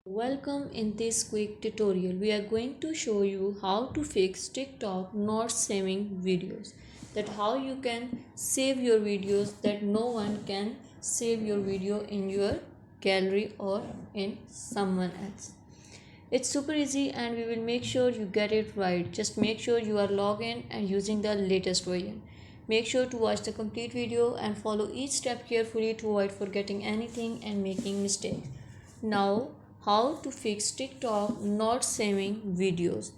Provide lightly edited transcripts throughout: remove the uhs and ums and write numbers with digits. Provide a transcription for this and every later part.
Welcome. In this quick tutorial we are going to show you how to fix TikTok not saving videos, that how you can save your videos that no one can save your video in your gallery or in someone else. It's super easy and we will make sure you get it right. Just make sure you are logged in and using the latest version. Make sure to watch the complete video and follow each step carefully to avoid forgetting anything and making mistakes. Now, how to fix TikTok not saving videos.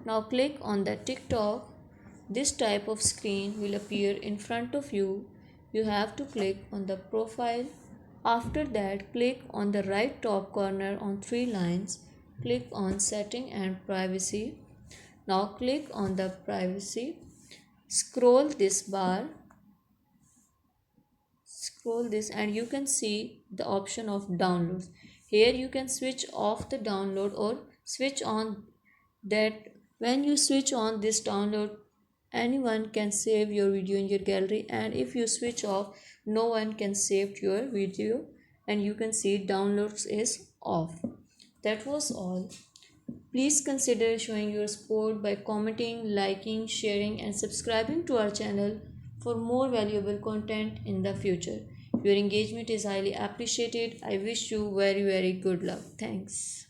Now click on the TikTok. This type of screen will appear in front of you. You have to click on the profile. After that, click on the right top corner on three lines. Click on setting and privacy. Now click on the privacy. Scroll this bar. Scroll this and you can see the option of downloads. Here you can switch off the download or switch on that. When you switch on this download, anyone can save your video in your gallery, and if you switch off, no one can save your video and you can see downloads is off. That was all. Please consider showing your support by commenting, liking, sharing and subscribing to our channel for more valuable content in the future. Your engagement is highly appreciated. I wish you very good luck. Thanks.